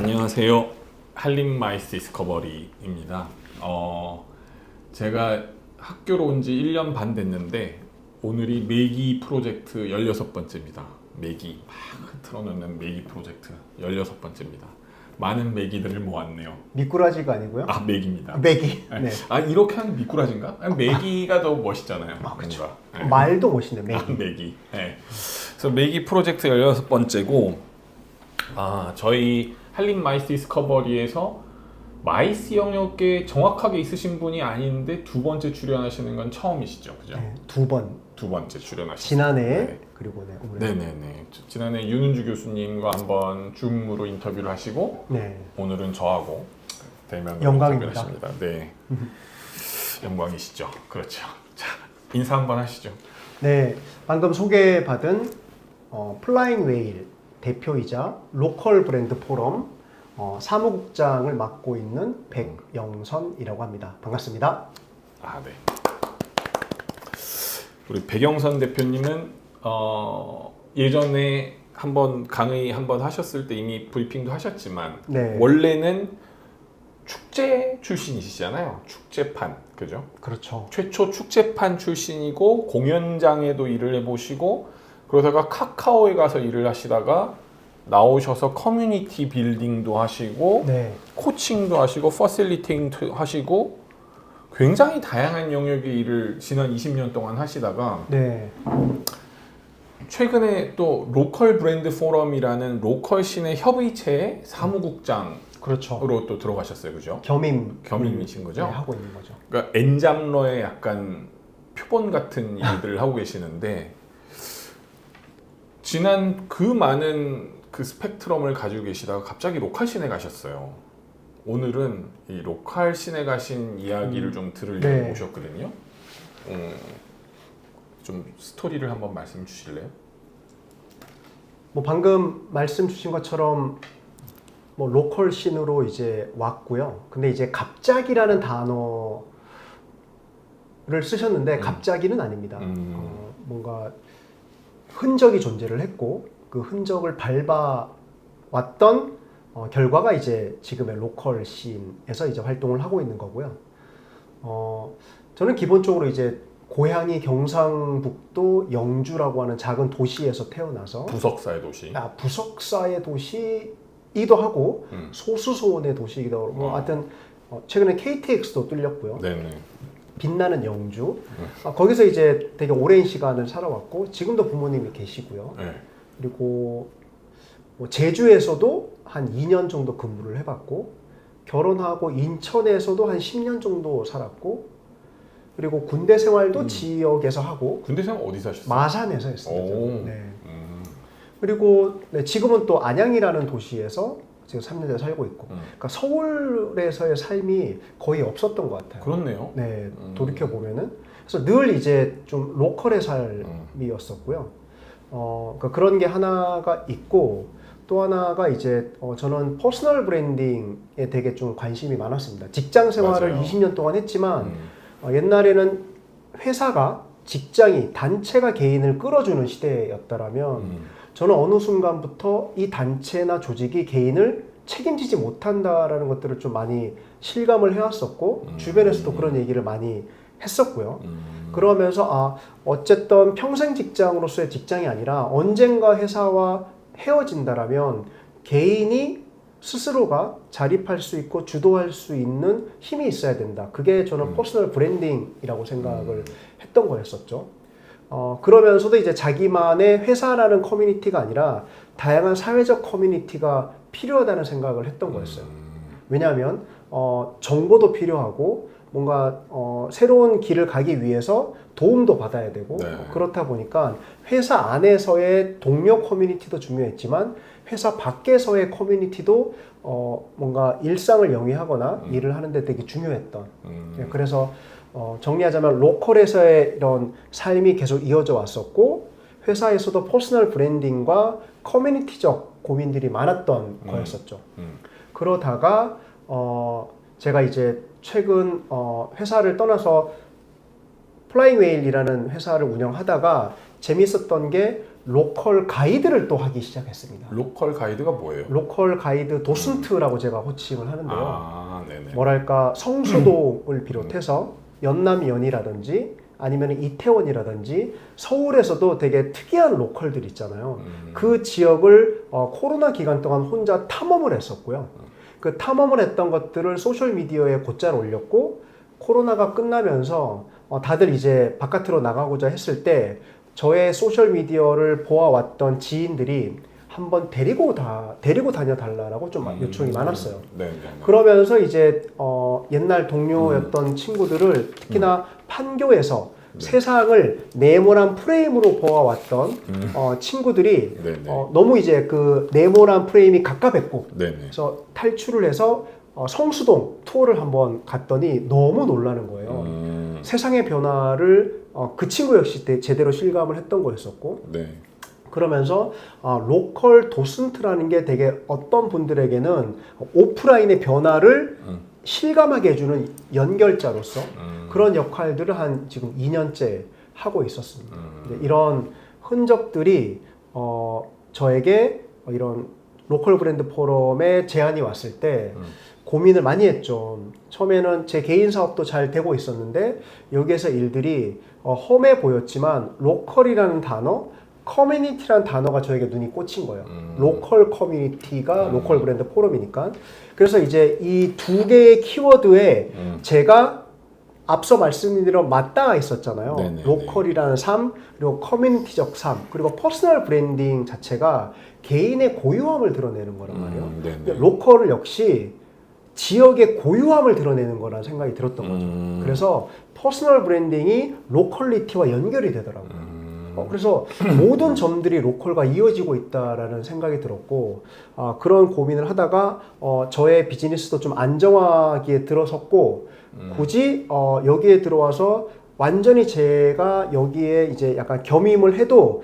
안녕하세요. 한림 마이스 디스커버리입니다. 제가 학교로 온 지 1년 반 됐는데 오늘이 매기 프로젝트 16번째입니다. 매기 막 틀어놓는 매기 프로젝트 16번째입니다. 많은 매기들을 모았네요. 미꾸라지가 아니고요? 아, 매기입니다. 매기. 네. 네. 아, 이렇게 하면 미꾸라지인가? 아니, 매기가 더 멋있잖아요. 아, 그렇죠. 뭔가. 네. 말도 멋있네, 매기. 아, 매기. 네. 그래서 매기 프로젝트 16번째고 저희 한림 마이스 디스커버리에서 마이스 영역에 정확하게 있으신 분이 아닌데 두 번째 출연하시는 건 처음이시죠, 그죠? 네, 두 번. 두 번째 출연하시죠. 지난해 네. 그리고 네, 오늘. 네네네. 지난해 윤은주 교수님과 한번 줌으로 인터뷰를 하시고 네. 오늘은 저하고 대면으로 영광입니다. 인터뷰를 하십니다. 네, 영광이시죠. 그렇죠. 자, 인사 한번 하시죠. 네, 방금 소개받은 플라잉 웨일 대표이자 로컬 브랜드 포럼 사무국장을 맡고 있는 백영선이라고 합니다. 반갑습니다. 아, 네. 우리 백영선 대표님은 예전에 한번 강의 한번 하셨을 때 이미 브리핑도 하셨지만 네. 원래는 축제 출신이시잖아요. 축제판, 그죠? 그렇죠. 최초 축제판 출신이고 공연장에도 일을 해보시고 그러다가 카카오에 가서 일을 하시다가 나오셔서 커뮤니티 빌딩도 하시고 네. 코칭도 하시고 퍼실리테이팅도 하시고 굉장히 다양한 영역의 일을 지난 20년 동안 하시다가 네. 최근에 또 로컬 브랜드 포럼이라는 로컬 시내 협의체의 사무국장으로 그렇죠. 또 들어가셨어요, 그죠? 겸임이신 거죠? 네, 하고 있는 거죠. 그러니까 엔잡러의 약간 표본 같은 일들을 하고 계시는데 지난 그 많은 그 스펙트럼을 가지고 계시다가 갑자기 로컬 씬에 가셨어요. 오늘은 이 로컬 씬에 가신 이야기를 좀 들으려고 네. 오셨거든요. 좀 스토리를 한번 말씀 주실래요? 뭐 방금 말씀 주신 것처럼 뭐 로컬 씬으로 이제 왔고요. 근데 이제 갑자기라는 단어를 쓰셨는데 갑자기는 아닙니다. 뭔가 흔적이 존재를 했고 그 흔적을 밟아왔던 결과가 이제 지금의 로컬 씬에서 이제 활동을 하고 있는 거고요. 저는 기본적으로 이제 고향이 경상북도 영주라고 하는 작은 도시에서 태어나서 부석사의 도시. 부석사의 도시이기도 하고 소수소원의 도시이기도 하고 뭐 하여튼 최근에 KTX도 뚫렸고요. 네네. 빛나는 영주. 거기서 이제 되게 오랜 시간을 살아왔고 지금도 부모님이 계시고요. 네. 그리고 뭐 제주에서도 한 2년 정도 근무를 해봤고 결혼하고 인천에서도 한 10년 정도 살았고 그리고 군대 생활도 지역에서 하고 군대 생활 어디서 하셨어요? 마산에서 했습니다. 오. 네. 그리고 네, 지금은 또 안양이라는 도시에서 지금 3년째 살고 있고 그러니까 서울에서의 삶이 거의 없었던 것 같아요. 그렇네요. 네, 돌이켜 보면은 그래서 늘 이제 좀 로컬의 삶이었었고요. 그러니까 그런 게 하나가 있고 또 하나가 이제 저는 퍼스널 브랜딩에 되게 좀 관심이 많았습니다. 직장 생활을 맞아요. 20년 동안 했지만 옛날에는 회사가 직장이 단체가 개인을 끌어주는 시대였다라면 저는 어느 순간부터 이 단체나 조직이 개인을 책임지지 못한다라는 것들을 좀 많이 실감을 해왔었고 주변에서도 그런 얘기를 많이 했었고요. 그러면서 어쨌든 평생 직장으로서의 직장이 아니라 언젠가 회사와 헤어진다라면 개인이 스스로가 자립할 수 있고 주도할 수 있는 힘이 있어야 된다. 그게 저는 퍼스널 브랜딩이라고 생각을 했던 거였었죠. 그러면서도 이제 자기만의 회사라는 커뮤니티가 아니라 다양한 사회적 커뮤니티가 필요하다는 생각을 했던 거였어요. 왜냐하면 정보도 필요하고 뭔가 새로운 길을 가기 위해서 도움도 받아야 되고 네. 그렇다 보니까 회사 안에서의 동료 커뮤니티도 중요했지만 회사 밖에서의 커뮤니티도 뭔가 일상을 영위하거나 일을 하는데 되게 중요했던 그래서 정리하자면 로컬에서의 이런 삶이 계속 이어져 왔었고 회사에서도 퍼스널 브랜딩과 커뮤니티적 고민들이 많았던 거였었죠. 그러다가 제가 이제 최근 회사를 떠나서 플라잉 웨일이라는 회사를 운영하다가 재밌었던 게 로컬 가이드를 또 하기 시작했습니다. 로컬 가이드가 뭐예요? 로컬 가이드 도슨트라고 제가 호칭을 하는데요. 아, 네네. 뭐랄까 성수동을 비롯해서 연남연이라든지 아니면 이태원이라든지 서울에서도 되게 특이한 로컬들 있잖아요. 그 지역을 코로나 기간 동안 혼자 탐험을 했었고요. 그 탐험을 했던 것들을 소셜미디어에 곧잘 올렸고 코로나가 끝나면서 다들 이제 바깥으로 나가고자 했을 때 저의 소셜미디어를 보아왔던 지인들이 한번 데리고 다녀달라고 좀 요청이 많았어요. 네. 그러면서 이제 옛날 동료였던 친구들을 특히나 판교에서 세상을 네모난 프레임으로 보아왔던 친구들이 너무 이제 그 네모난 프레임이 갑갑했고 그래서 탈출을 해서 성수동 투어를 한번 갔더니 너무 놀라는 거예요. 세상의 변화를 그 친구 역시 제대로 실감을 했던 거였었고 그러면서 로컬 도슨트라는 게 되게 어떤 분들에게는 오프라인의 변화를 실감하게 해주는 연결자로서 그런 역할들을 한 지금 2년째 하고 있었습니다. 이런 흔적들이 저에게 이런 로컬 브랜드 포럼에 제안이 왔을 때 고민을 많이 했죠. 처음에는 제 개인 사업도 잘 되고 있었는데 여기에서 일들이 험해 보였지만 로컬이라는 단어, 커뮤니티라는 단어가 저에게 눈이 꽂힌 거예요. 로컬 커뮤니티가 로컬 브랜드 포럼이니까. 그래서 이제 이 두 개의 키워드에 제가 앞서 말씀드린 맞닿아 있었잖아요. 로컬이라는 삶, 그리고 커뮤니티적 삶, 그리고 퍼스널 브랜딩 자체가 개인의 고유함을 드러내는 거란 말이에요. 로컬을 역시 지역의 고유함을 드러내는 거라는 생각이 들었던 거죠. 그래서 퍼스널 브랜딩이 로컬리티와 연결이 되더라고요. 그래서 모든 점들이 로컬과 이어지고 있다라는 생각이 들었고 그런 고민을 하다가 저의 비즈니스도 좀 안정화기에 들어섰고 굳이 여기에 들어와서 완전히 제가 여기에 이제 약간 겸임을 해도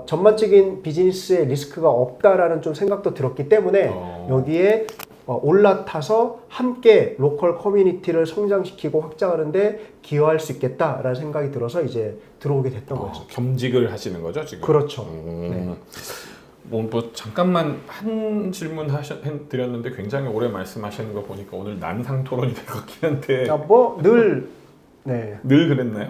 전반적인 비즈니스의 리스크가 없다라는 좀 생각도 들었기 때문에 여기에 올라타서 함께 로컬 커뮤니티를 성장시키고 확장하는데 기여할 수 있겠다라는 생각이 들어서 이제 들어오게 됐던 거죠. 겸직을 하시는 거죠 지금? 그렇죠. 네. 뭐 잠깐만 한 질문 드렸는데 굉장히 오래 말씀하시는 거 보니까 오늘 난상 토론이 될 것 같긴 한데. 늘 그랬나요?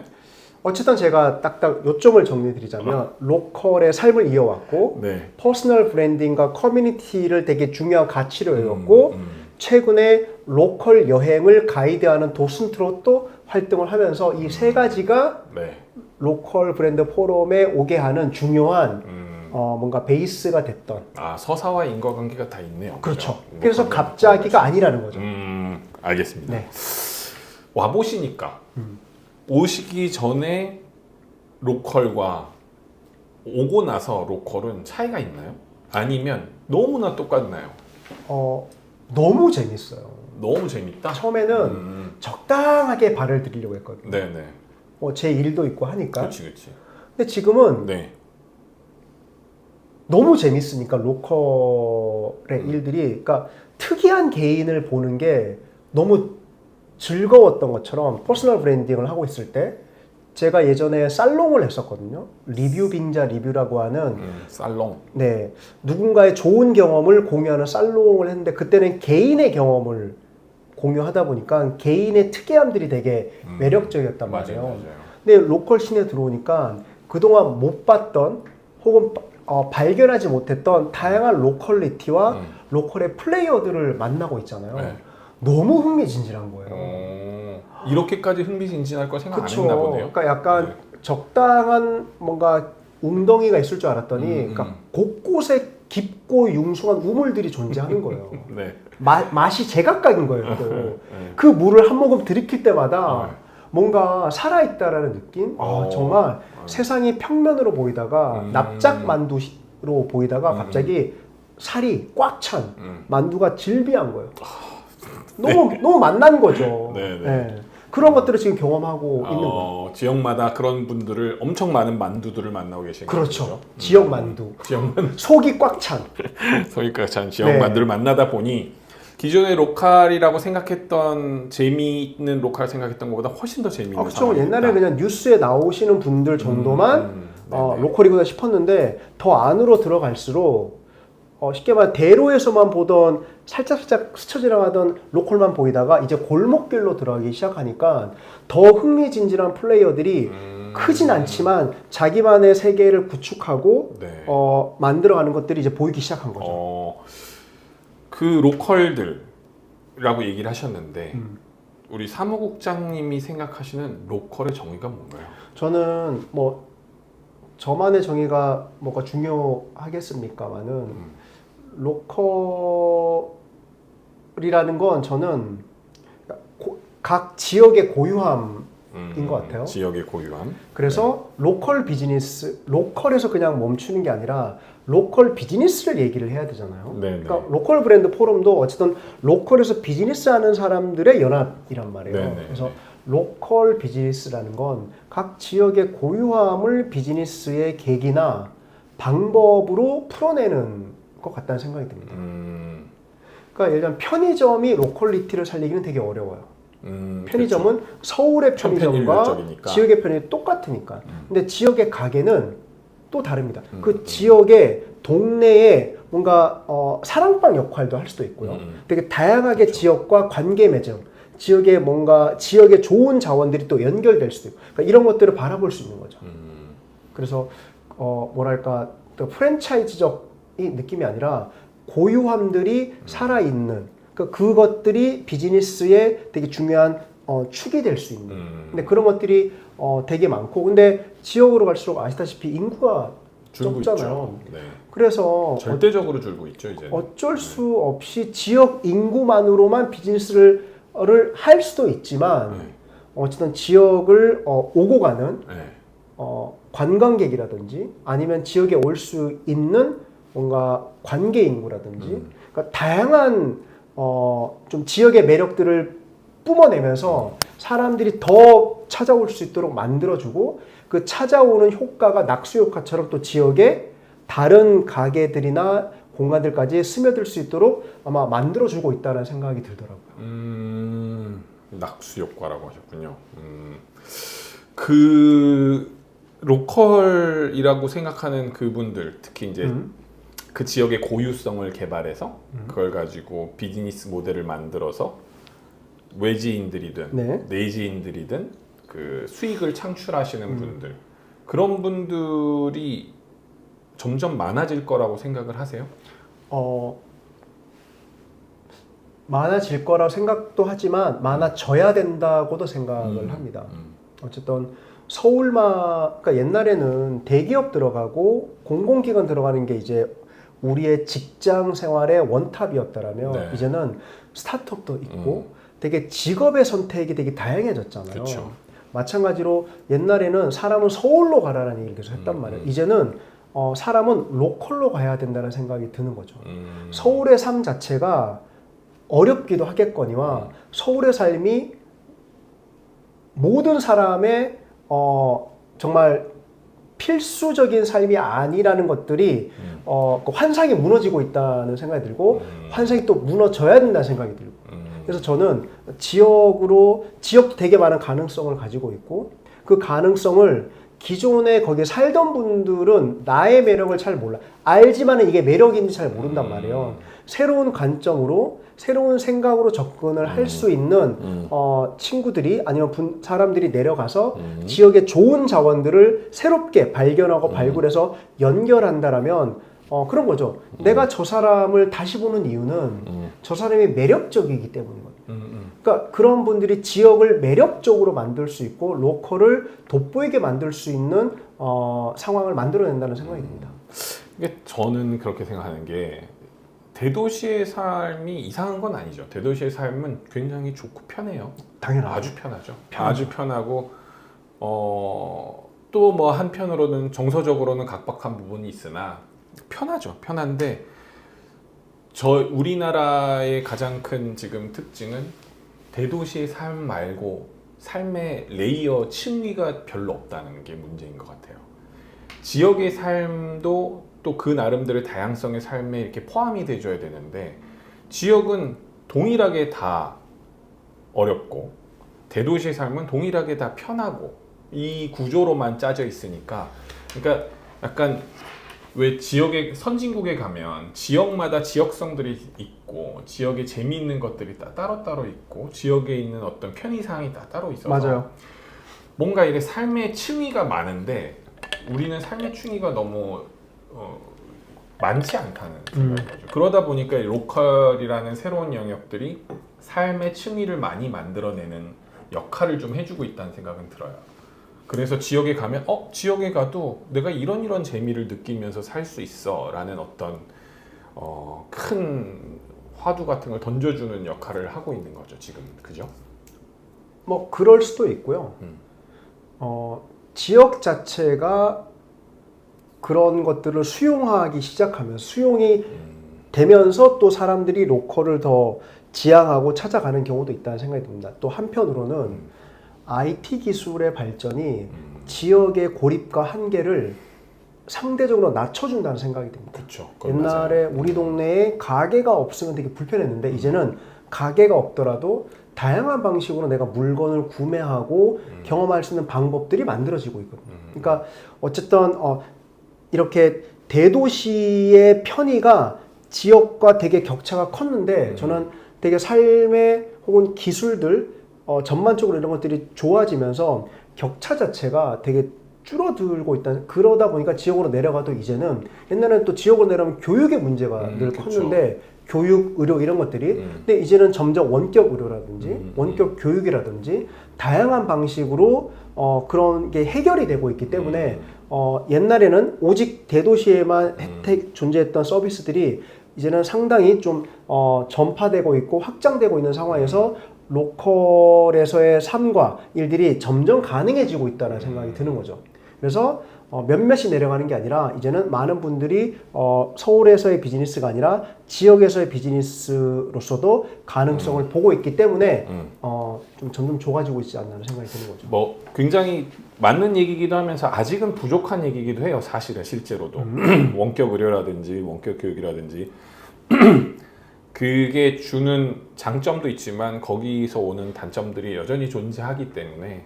어쨌든 제가 딱딱 요점을 정리드리자면 로컬의 삶을 이어왔고 퍼스널 브랜딩과 커뮤니티를 되게 중요한 가치로 여겼고 최근에 로컬 여행을 가이드하는 도슨트로 또 활동을 하면서 이 세 가지가 로컬 브랜드 포럼에 오게 하는 중요한 뭔가 베이스가 됐던 서사와 인과관계가 다 있네요. 그렇죠. 그래서 갑자기가 아니라는 거죠. 알겠습니다. 와보시니까 오시기 전에 로컬과 오고 나서 로컬은 차이가 있나요? 아니면 너무나 똑같나요? 너무 재밌어요. 너무 재밌다? 처음에는 적당하게 발을 들이려고 했거든요. 제 일도 있고 하니까. 그렇지. 근데 지금은 너무 재밌으니까 로컬의 일들이 그러니까 특이한 개인을 보는 게 너무 즐거웠던 것처럼 퍼스널 브랜딩을 하고 있을 때 제가 예전에 살롱을 했었거든요. 리뷰 빙자 리뷰라고 하는 살롱. 누군가의 좋은 경험을 공유하는 살롱을 했는데 그때는 개인의 경험을 공유하다 보니까 개인의 특이함들이 되게 매력적이었단 말이에요. 맞아요. 근데 로컬 씬에 들어오니까 그동안 못 봤던 혹은 발견하지 못했던 다양한 로컬리티와 로컬의 플레이어들을 만나고 있잖아요. 너무 흥미진진한 거예요. 이렇게까지 흥미진진할 거 생각 안 했나 보네요. 그러니까 약간 적당한 뭔가 웅덩이가 있을 줄 알았더니 그러니까 곳곳에 깊고 융숭한 우물들이 존재하는 거예요. 맛이 제각각인 거예요. 또. 그 물을 한 모금 들이킬 때마다 뭔가 살아있다라는 느낌? 정말 세상이 평면으로 보이다가 납작 만두로 보이다가 갑자기 살이 꽉 찬 만두가 질비한 거예요. 너무 만난 거죠. 그런 것들을 지금 경험하고 있는 거예요. 지역마다 그런 분들을 엄청 많은 만두들을 만나고 계신 거죠. 그렇죠. 지역 만두. 속이 꽉 찬. 속이 꽉 찬 지역 만두를 만나다 보니 기존의 로컬이라고 생각했던 재미있는 로컬 생각했던 것보다 훨씬 더 재미있는 그렇죠. 옛날에 그냥 뉴스에 나오시는 분들 정도만 네네. 로컬이구나 싶었는데 더 안으로 들어갈수록 쉽게 말해 대로에서만 보던 살짝 스쳐 지나가던 로컬만 보이다가 이제 골목길로 들어가기 시작하니까 더 흥미진진한 플레이어들이 크진 않지만 자기만의 세계를 구축하고 네. 만들어가는 것들이 이제 보이기 시작한 거죠. 그 로컬들이라고 얘기를 하셨는데 우리 사무국장님이 생각하시는 로컬의 정의가 뭔가요? 저는 뭐 저만의 정의가 뭐가 중요하겠습니까마는 로컬이라는 건 저는 각 지역의 고유함인 것 같아요. 지역의 고유함. 그래서 로컬 비즈니스, 로컬에서 그냥 멈추는 게 아니라 로컬 비즈니스를 얘기를 해야 되잖아요. 네네. 그러니까 로컬 브랜드 포럼도 어쨌든 로컬에서 비즈니스 하는 사람들의 연합이란 말이에요. 네네. 그래서 로컬 비즈니스라는 건 각 지역의 고유함을 비즈니스의 계기나 방법으로 풀어내는 것 같다는 생각이 듭니다. 그러니까 예를 들면 편의점이 로컬리티를 살리기는 되게 어려워요. 편의점은 그렇죠. 서울의 편의점과 천편일률적이니까. 지역의 편의점이 똑같으니까. 근데 지역의 가게는 또 다릅니다. 그 지역의 동네에 뭔가 사랑방 역할도 할 수도 있고요. 되게 다양하게 그렇죠. 지역과 관계 맺음, 지역의 뭔가 지역의 좋은 자원들이 또 연결될 수도 있고, 그러니까 이런 것들을 바라볼 수 있는 거죠. 그래서 뭐랄까 또 프랜차이즈적인 느낌이 아니라 고유함들이 살아있는, 그러니까 그것들이 비즈니스의 되게 중요한 축이 될 수 있는. 근데 그런 것들이 되게 많고, 근데 지역으로 갈수록 아시다시피 인구가 줄고 적잖아요. 있죠. 네. 그래서 절대적으로 줄고 있죠, 이제. 어쩔 수 없이 지역 인구만으로만 비즈니스를 할 수도 있지만 어쨌든 지역을 오고 가는 관광객이라든지 아니면 지역에 올 수 있는 뭔가 관계 인구라든지 그러니까 다양한 좀 지역의 매력들을 뿜어내면서 사람들이 더 찾아올 수 있도록 만들어주고, 그 찾아오는 효과가 낙수효과처럼 또 지역의 다른 가게들이나 공간들까지 스며들 수 있도록 아마 만들어주고 있다는 생각이 들더라고요. 낙수 효과라고 하셨군요. 그 로컬이라고 생각하는 그분들, 특히 이제 그 지역의 고유성을 개발해서 그걸 가지고 비즈니스 모델을 만들어서 외지인들이든 네. 내지인들이든 그 수익을 창출하시는 분들, 그런 분들이 점점 많아질 거라고 생각을 하세요? 많아질 거라고 생각도 하지만 많아져야 된다고도 생각을 합니다. 어쨌든 그러니까 옛날에는 대기업 들어가고 공공기관 들어가는 게 이제 우리의 직장 생활의 원탑이었다라면 네. 이제는 스타트업도 있고 되게 직업의 선택이 되게 다양해졌잖아요. 그쵸. 마찬가지로 옛날에는 사람은 서울로 가라는 얘기를 계속 했단 말이에요. 이제는 사람은 로컬로 가야 된다는 생각이 드는 거죠. 서울의 삶 자체가 어렵기도 하겠거니와 서울의 삶이 모든 사람의 정말 필수적인 삶이 아니라는 것들이 그 환상이 무너지고 있다는 생각이 들고 환상이 또 무너져야 된다는 생각이 들고, 그래서 저는 지역도 되게 많은 가능성을 가지고 있고, 그 가능성을 기존에 거기에 살던 분들은 나의 매력을 잘 몰라. 알지만은 이게 매력인지 잘 모른단 말이에요. 새로운 관점으로, 새로운 생각으로 접근을 할 수 있는 친구들이 아니면 사람들이 내려가서 지역의 좋은 자원들을 새롭게 발견하고 발굴해서 연결한다라면 그런 거죠. 내가 저 사람을 다시 보는 이유는 저 사람이 매력적이기 때문이거든요. 그러니까 그런 분들이 지역을 매력적으로 만들 수 있고 로컬을 돋보이게 만들 수 있는 상황을 만들어낸다는 생각이 듭니다. 이게 저는 그렇게 생각하는 게, 대도시의 삶이 이상한 건 아니죠. 대도시의 삶은 굉장히 좋고 편해요. 당연하죠. 아주 편하죠. 아주 편하고 또 뭐 한편으로는 정서적으로는 각박한 부분이 있으나 편하죠. 편한데 우리나라의 가장 큰 지금 특징은 대도시의 삶 말고 삶의 레이어 층위가 별로 없다는 게 문제인 것 같아요. 지역의 삶도 또 그 나름대로의 다양성의 삶에 이렇게 포함이 돼줘야 되는데, 지역은 동일하게 다 어렵고 대도시의 삶은 동일하게 다 편하고 이 구조로만 짜져 있으니까 그러니까 약간 왜 지역의 선진국에 가면 지역마다 지역성들이 있고 지역에 재미있는 것들이 따로따로 있고 지역에 있는 어떤 편의사항이 따로 있어서 맞아요. 뭔가 이게 삶의 층위가 많은데 우리는 삶의 층위가 너무 많지 않다는 생각인 거죠. 그러다 보니까 이 로컬이라는 새로운 영역들이 삶의 층위를 많이 만들어내는 역할을 좀 해주고 있다는 생각은 들어요. 그래서 지역에 가면 지역에 가도 내가 이런 재미를 느끼면서 살 수 있어 라는 어떤 큰 화두 같은 걸 던져주는 역할을 하고 있는 거죠 지금. 그죠? 뭐 그럴 수도 있고요. 지역 자체가 그런 것들을 수용하기 시작하면 수용이 되면서 또 사람들이 로컬을 더 지향하고 찾아가는 경우도 있다는 생각이 듭니다. 또 한편으로는 IT 기술의 발전이 지역의 고립과 한계를 상대적으로 낮춰준다는 생각이 듭니다. 그렇죠. 옛날에 맞아요. 우리 동네에 가게가 없으면 되게 불편했는데 이제는 가게가 없더라도 다양한 방식으로 내가 물건을 구매하고 경험할 수 있는 방법들이 만들어지고 있거든요. 그러니까 어쨌든 이렇게 대도시의 편의가 지역과 되게 격차가 컸는데 저는 되게 삶의 혹은 기술들 전반적으로 이런 것들이 좋아지면서 격차 자체가 되게 줄어들고 있다. 그러다 보니까 지역으로 내려가도 이제는 옛날에는 또 지역으로 내려가면 교육의 문제가 늘 컸는데 교육, 의료 이런 것들이 근데 이제는 점점 원격 의료라든지 원격 교육이라든지 다양한 방식으로 그런 게 해결이 되고 있기 때문에 옛날에는 오직 대도시에만 혜택 존재했던 서비스들이 이제는 상당히 좀 전파되고 있고 확장되고 있는 상황에서 로컬에서의 삶과 일들이 점점 가능해지고 있다는 생각이 드는 거죠. 그래서 몇몇이 내려가는 게 아니라 이제는 많은 분들이 서울에서의 비즈니스가 아니라 지역에서의 비즈니스로서도 가능성을 보고 있기 때문에 좀 점점 좋아지고 있지 않나 생각이 드는 거죠. 뭐 굉장히 맞는 얘기기도 하면서 아직은 부족한 얘기기도 해요. 사실은 실제로도 원격 의료라든지 원격 교육이라든지 그게 주는 장점도 있지만 거기서 오는 단점들이 여전히 존재하기 때문에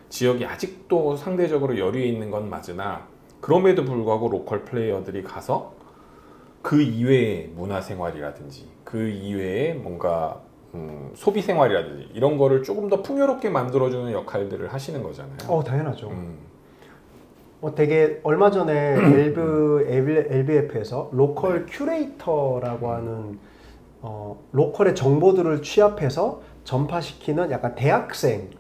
지역이 아직도 상대적으로 여유에 있는 건 맞으나 그럼에도 불구하고 로컬 플레이어들이 가서 그 이외의 문화생활이라든지 그 이외의 뭔가 소비 생활이라든지 이런 거를 조금 더 풍요롭게 만들어주는 역할들을 하시는 거잖아요. 당연하죠. 되게 얼마 전에 LBF에서 로컬 큐레이터라고 하는 로컬의 정보들을 취합해서 전파시키는 약간 대학생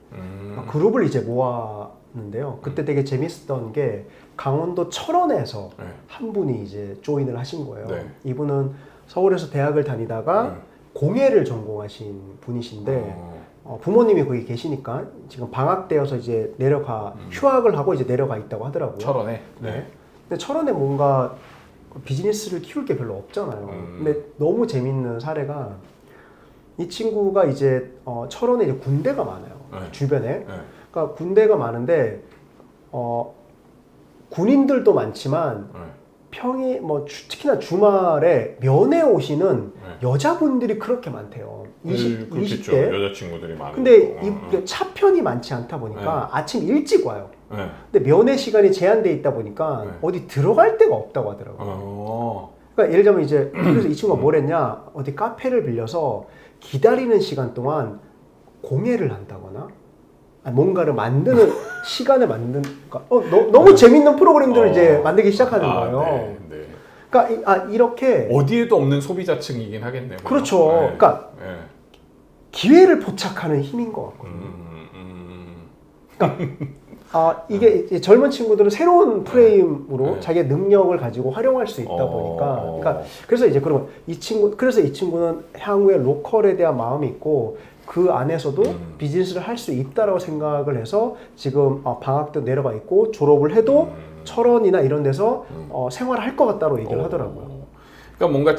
그룹을 이제 모았는데요. 그때 되게 재밌었던 게 강원도 철원에서 한 분이 이제 조인을 하신 거예요. 네. 이분은 서울에서 대학을 다니다가 공예를 전공하신 분이신데 부모님이 거기 계시니까 지금 방학되어서 이제 휴학을 하고 이제 내려가 있다고 하더라고요. 철원에. 네. 근데 철원에 뭔가 비즈니스를 키울 게 별로 없잖아요. 근데 너무 재밌는 사례가 이 친구가 이제 철원에 이제 군대가 많아요. 주변에. 그러니까 군대가 많은데 군인들도 많지만 특히나 주말에 면회 오시는 여자분들이 그렇게 많대요. 20대. 여자친구들이 많아요. 근데 차편이 많지 않다 보니까 아침 일찍 와요. 근데 면회 시간이 제한돼 있다 보니까 어디 들어갈 데가 없다고 하더라고요. 그러니까 예를 들면 이제 그래서 이 친구가 뭘 했냐, 어디 카페를 빌려서 기다리는 시간 동안 공예를 한다거나 뭔가를 만드는 시간을 그러니까 너무 재밌는 프로그램들을 이제 만들기 시작하는 거예요. 네. 그러니까 이렇게 어디에도 없는 소비자층이긴 하겠네요. 그렇죠. 그러니까 기회를 포착하는 힘인 것 같거든요. 그러니까 이게 이제 젊은 친구들은 새로운 프레임으로 자기의 능력을 가지고 활용할 수 있다 보니까, 그러니까 그래서 이제 그러면 이 친구는 향후에 로컬에 대한 마음이 있고 그 안에서도 비즈니스를 할 수 있다라고 생각을 해서 지금 방학 때 내려가 있고 졸업을 해도 철원이나 이런 데서 생활을 할 것 같다고 얘기를 하더라고요. 그러니까 뭔가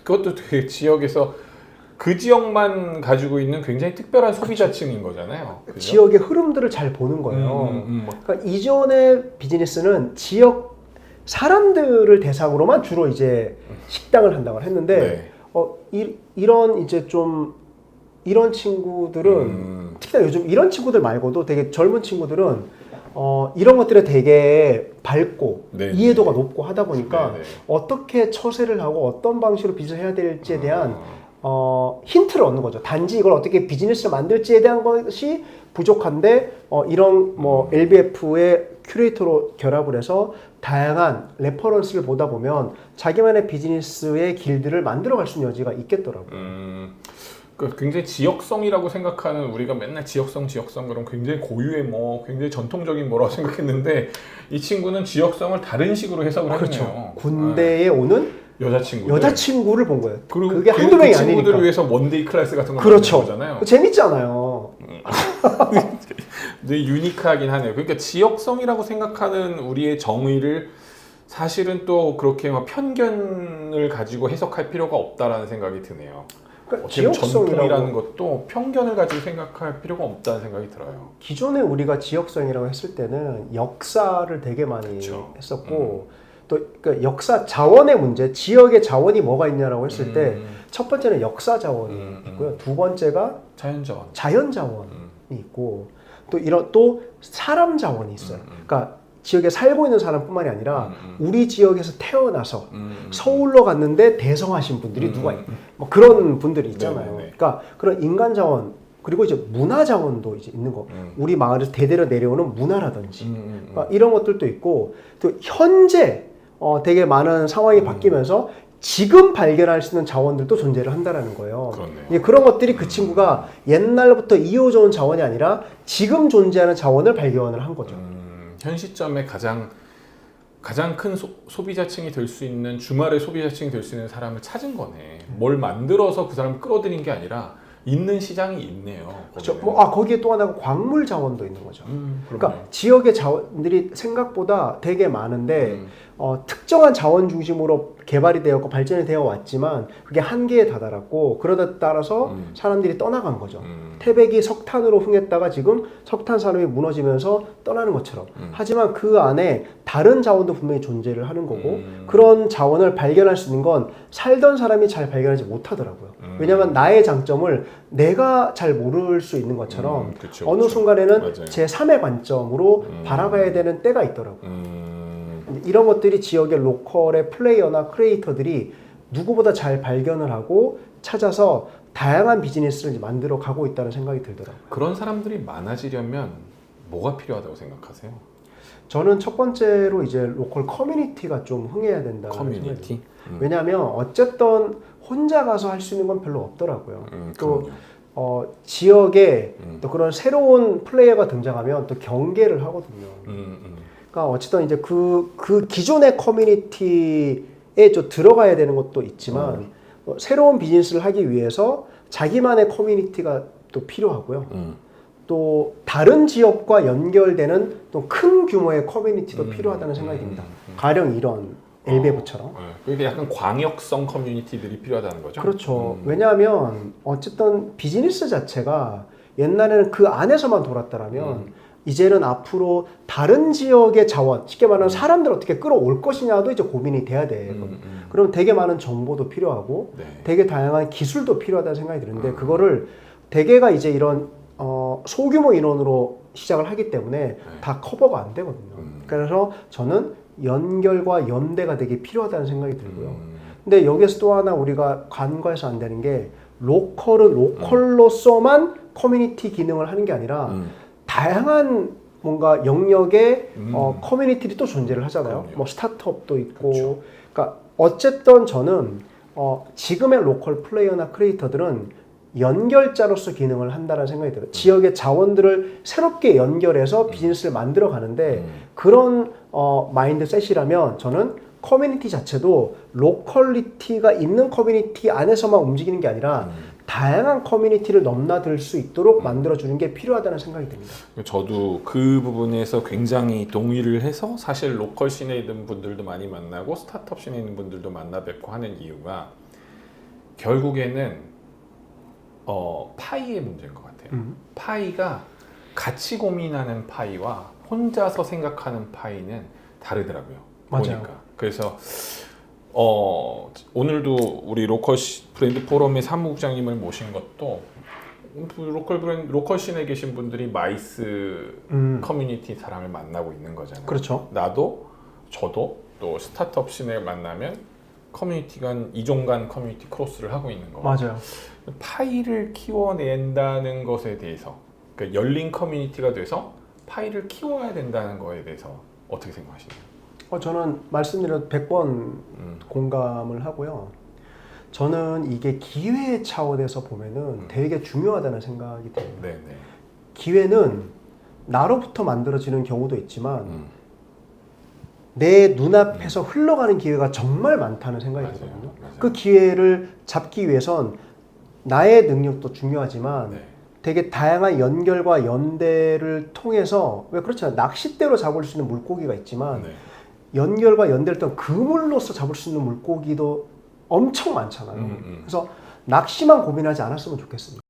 그것도 되게 지역에서 그 지역만 가지고 있는 굉장히 특별한 소비자층인 거잖아요. 그죠? 지역의 흐름들을 잘 보는 거예요. 그러니까 이전의 비즈니스는 지역 사람들을 대상으로만 주로 이제 식당을 한다고 했는데 이런 이제 좀 이런 친구들은 특히나 요즘 이런 친구들 말고도 되게 젊은 친구들은 이런 것들이 되게 밝고 네, 이해도가 네. 높고 하다 보니까 네, 네. 어떻게 처세를 하고 어떤 방식으로 비즈니스를 해야 될지에 대한 힌트를 얻는 거죠. 단지 이걸 어떻게 비즈니스를 만들지에 대한 것이 부족한데 이런 뭐 LBF의 큐레이터로 결합을 해서 다양한 레퍼런스를 보다 보면 자기만의 비즈니스의 길들을 만들어갈 수 있는 여지가 있겠더라고요. 그러니까 굉장히 지역성이라고 생각하는 우리가 맨날 지역성 그럼 굉장히 고유의 뭐 굉장히 전통적인 뭐라고 생각했는데 이 친구는 지역성을 다른 식으로 해석을 그렇죠. 했네요. 군대에 오는 여자친구를 본 거예요. 그리고 그게 한두 명이 친구들을 아니니까. 위해서 원데이 클래스 같은 걸 그렇죠. 만드는 거잖아요. 재밌잖아요. 되게 유니크하긴 하네요. 그러니까 지역성이라고 생각하는 우리의 정의를 사실은 또 그렇게 막 편견을 가지고 해석할 필요가 없다라는 생각이 드네요. 그러니까 전통이라는 것도 편견을 가지고 생각할 필요가 없다는 생각이 들어요. 기존에 우리가 지역성이라고 했을 때는 역사를 되게 많이 그렇죠. 했었고 또 그러니까 역사 자원의 문제, 지역의 자원이 뭐가 있냐라고 했을 때 첫 번째는 역사 자원이 있고요. 두 번째가 자연 자원이 있고 또 사람 자원이 있어요. 그러니까 지역에 살고 있는 사람뿐만이 아니라 우리 지역에서 태어나서 서울로 갔는데 대성하신 분들이 누가 뭐 그런 분들이 있잖아요. 네네네. 그러니까 그런 인간 자원 그리고 이제 문화 자원도 이제 있는 거. 우리 마을에서 대대로 내려오는 문화라든지 그러니까 이런 것들도 있고 또 현재 되게 많은 상황이 바뀌면서 지금 발견할 수 있는 자원들도 존재를 한다라는 거예요. 그렇네요. 그런 것들이 그 친구가 옛날부터 이어져 온 자원이 아니라 지금 존재하는 자원을 발견을 한 거죠. 현 시점에 가장 큰 소비자층이 될 수 있는 주말의 소비자층이 될 수 있는 사람을 찾은 거네. 뭘 만들어서 그 사람을 끌어들인 게 아니라 있는 시장이 있네요. 그렇죠. 거기에 또 하나가 광물 자원도 있는 거죠. 그러니까 지역의 자원들이 생각보다 되게 많은데 특정한 자원 중심으로 개발이 되었고 발전이 되어 왔지만 그게 한계에 다다랐고 그러다 따라서 사람들이 떠나간 거죠. 태백이 석탄으로 흥했다가 지금 석탄 산업이 무너지면서 떠나는 것처럼. 하지만 그 안에 다른 자원도 분명히 존재를 하는 거고 그런 자원을 발견할 수 있는 건 살던 사람이 잘 발견하지 못하더라고요. 왜냐하면 나의 장점을 내가 잘 모를 수 있는 것처럼 그쵸, 어느 그쵸. 순간에는 맞아요. 제3의 관점으로 바라봐야 되는 때가 있더라고요. 이런 것들이 지역의 로컬의 플레이어나 크리에이터들이 누구보다 잘 발견을 하고 찾아서 다양한 비즈니스를 만들어 가고 있다는 생각이 들더라고요. 그런 사람들이 많아지려면 뭐가 필요하다고 생각하세요? 저는 첫 번째로 이제 로컬 커뮤니티가 좀 흥해야 된다. 커뮤니티? 왜냐하면 어쨌든 혼자 가서 할 수 있는 건 별로 없더라고요. 또 지역에 또 그런 새로운 플레이어가 등장하면 또 경계를 하거든요. 그러니까 어쨌든 이제 그 기존의 커뮤니티에 좀 들어가야 되는 것도 있지만 새로운 비즈니스를 하기 위해서 자기만의 커뮤니티가 또 필요하고요. 또 다른 지역과 연결되는 또 큰 규모의 커뮤니티도 필요하다는 생각이 듭니다. 가령 이런 LBF처럼. 그게 약간 광역성 커뮤니티들이 필요하다는 거죠? 그렇죠. 왜냐하면 어쨌든 비즈니스 자체가 옛날에는 그 안에서만 돌았다라면 이제는 앞으로 다른 지역의 자원, 쉽게 말하면 사람들을 어떻게 끌어올 것이냐도 이제 고민이 돼야 돼요. 그럼 되게 많은 정보도 필요하고 되게 다양한 기술도 필요하다는 생각이 드는데 그거를 대개가 이제 이런 소규모 인원으로 시작을 하기 때문에 다 커버가 안 되거든요. 그래서 저는 연결과 연대가 되게 필요하다는 생각이 들고요. 근데 여기서 또 하나 우리가 간과해서 안 되는 게 로컬은 로컬로서만 커뮤니티 기능을 하는 게 아니라 다양한 뭔가 영역의 커뮤니티들이 또 존재를 하잖아요. 그럼요. 뭐 스타트업도 있고. 그렇죠. 그러니까 어쨌든 저는 지금의 로컬 플레이어나 크리에이터들은 연결자로서 기능을 한다는 생각이 들어요. 지역의 자원들을 새롭게 연결해서 비즈니스를 만들어 가는데 그런 마인드셋이라면 저는 커뮤니티 자체도 로컬리티가 있는 커뮤니티 안에서만 움직이는 게 아니라 다양한 커뮤니티를 넘나들 수 있도록 만들어주는 게 필요하다는 생각이 듭니다. 저도 그 부분에서 굉장히 동의를 해서 사실 로컬 씬에 있는 분들도 많이 만나고 스타트업 씬에 있는 분들도 만나 뵙고 하는 이유가 결국에는 파이의 문제인 것 같아요. 파이가 같이 고민하는 파이와 혼자서 생각하는 파이는 다르더라고요. 맞아요. 보니까. 그래서 오늘도 우리 로컬 브랜드 포럼의 사무국장님을 모신 것도 로컬 브랜드, 로컬 씬에 계신 분들이 마이스 커뮤니티 사람을 만나고 있는 거잖아요. 그렇죠. 나도 저도 또 스타트업 씬을 만나면 커뮤니티 간 이종 간 커뮤니티 크로스를 하고 있는 거. 맞아요. 파일을 키워낸다는 것에 대해서, 그러니까 열린 커뮤니티가 돼서 파일을 키워야 된다는 거에 대해서 어떻게 생각하시나요? 저는 말씀드린 100번 공감을 하고요. 저는 이게 기회 차원에서 보면은 되게 중요하다는 생각이 듭니다. 네네. 기회는 나로부터 만들어지는 경우도 있지만 내 눈앞에서 흘러가는 기회가 정말 많다는 생각이 맞아요. 들거든요. 맞아요. 그 기회를 잡기 위해선 나의 능력도 중요하지만 네. 되게 다양한 연결과 연대를 통해서 왜 그렇잖아요. 낚싯대로 잡을 수 있는 물고기가 있지만 네. 연결과 연대를 통한 그물로서 잡을 수 있는 물고기도 엄청 많잖아요. 그래서 낚시만 고민하지 않았으면 좋겠습니다.